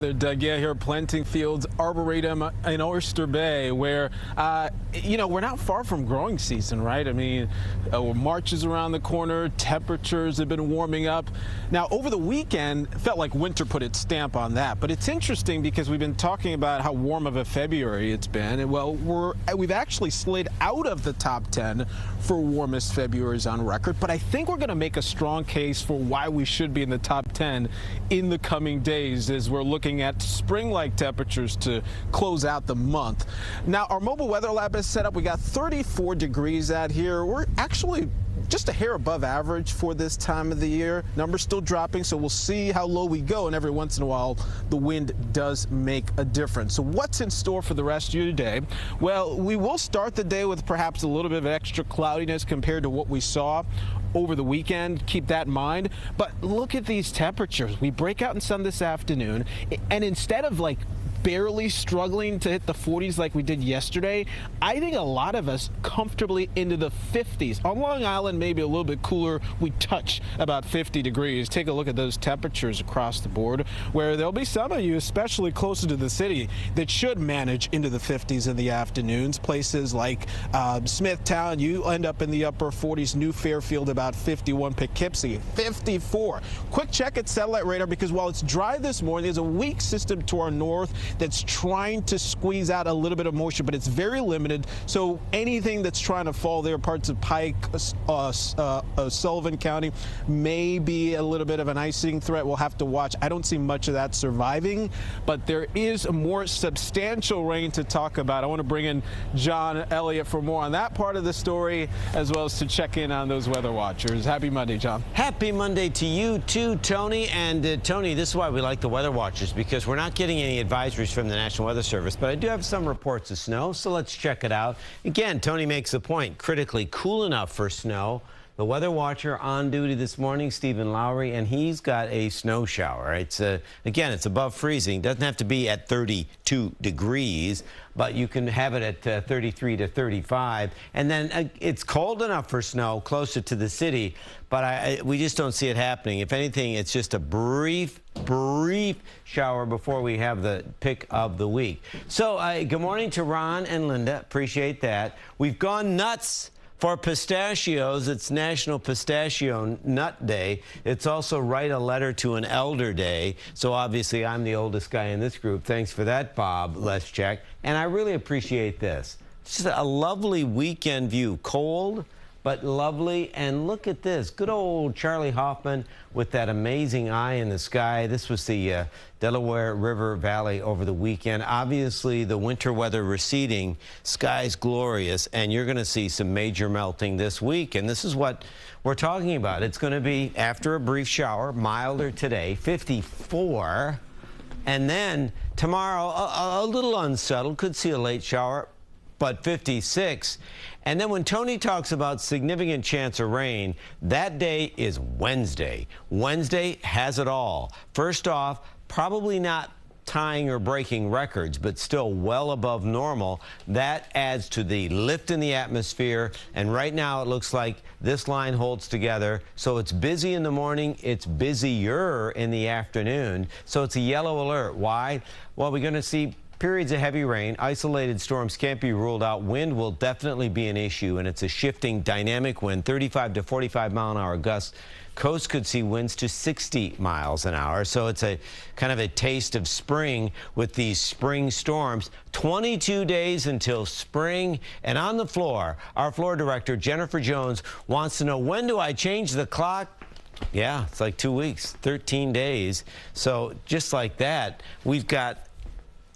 They're Doug, yeah, here at Planting Fields Arboretum in Oyster Bay, where, we're not far from growing season, right? I mean, March is around the corner, temperatures have been warming up. Now, over the weekend, it felt like winter put its stamp on that, but it's interesting because we've been talking about how warm of a February it's been, and well, we've actually slid out of the top 10 for warmest Februarys on record, but I think we're going to make a strong case for why we should be in the top 10 in the coming days as we're looking at spring-like temperatures to close out the month. Now, our mobile weather lab is set up. We got 34 degrees out here. We're actually just a hair above average for this time of the year. Numbers still dropping, so we'll see how low we go, and every once in a while the wind does make a difference. So what's in store for the rest of your day? Well, we will start the day with perhaps a little bit of extra cloudiness compared to what we saw over the weekend. Keep that in mind. But look at these temperatures. We break out in sun this afternoon, and instead of barely struggling to hit the 40s like we did yesterday, I think a lot of us comfortably into the 50s. On Long Island, maybe a little bit cooler. We touch about 50 degrees. Take a look at those temperatures across the board, where there'll be some of you, especially closer to the city, that should manage into the 50s in the afternoons. Places like Smithtown, you end up in the upper 40s. New Fairfield, about 51. Poughkeepsie, 54. Quick check at satellite radar, because while it's dry this morning, there's a weak system to our north that's trying to squeeze out a little bit of moisture, but it's very limited. So anything that's trying to fall there, parts of Pike, Sullivan County, may be a little bit of an icing threat. We'll have to watch. I don't see much of that surviving, but there is a more substantial rain to talk about. I want to bring in John Elliott for more on that part of the story, as well as to check in on those weather watchers. Happy Monday, John. Happy Monday to you too, Tony. And Tony, this is why we like the weather watchers, because we're not getting any advisories from the National Weather Service, but I do have some reports of snow, so let's check it out. Again, Tony makes the point, critically cool enough for snow. The weather watcher on duty this morning, Stephen Lowry, and he's got a snow shower. Again, it's above freezing. Doesn't have to be at 32 degrees, but you can have it at 33 to 35. And then it's cold enough for snow closer to the city, but we just don't see it happening. If anything, it's just a brief shower before we have the pick of the week. So good morning to Ron and Linda. Appreciate that. We've gone nuts for pistachios. It's National Pistachio Nut Day. It's also Write a Letter to an Elder Day. So obviously I'm the oldest guy in this group. Thanks for that, Bob. Let's check. And I really appreciate this. It's just a lovely weekend view. Cold, but lovely. And look at this. Good old Charlie Hoffman with that amazing eye in the sky. This was the Delaware River Valley over the weekend. Obviously, the winter weather receding, sky's glorious, and you're going to see some major melting this week. And this is what we're talking about. It's going to be, after a brief shower, milder today, 54. And then tomorrow, a little unsettled, could see a late shower, but 56. And then when Tony talks about significant chance of rain, that day is Wednesday. Wednesday has it all. First off, probably not tying or breaking records, but still well above normal. That adds to the lift in the atmosphere. And right now it looks like this line holds together. So it's busy in the morning. It's busier in the afternoon. So it's a yellow alert. Why? Well, we're going to see periods of heavy rain. Isolated storms can't be ruled out. Wind will definitely be an issue, and it's a shifting dynamic wind, 35 to 45 mile an hour gusts. Coast could see winds to 60 miles an hour. So it's a kind of a taste of spring with these spring storms. 22 days until spring. And on the floor, our floor director, Jennifer Jones, wants to know, when do I change the clock? Yeah, it's like 2 weeks, 13 days. So just like that, we've got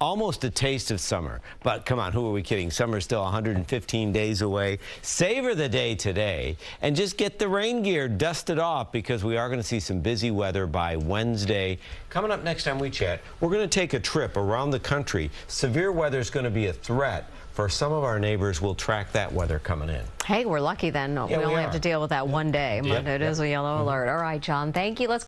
almost a taste of summer. But come on, who are we kidding? Summer's still 115 days away. Savor the day today and just get the rain gear dusted off, because we are going to see some busy weather by Wednesday. Coming up next time we chat, we're going to take a trip around the country. Severe weather is going to be a threat for some of our neighbors. We'll track that weather coming in. Hey, we're lucky then. Yeah, we only have to deal with that one day, but it is a yellow alert. All right, John, thank you. Let's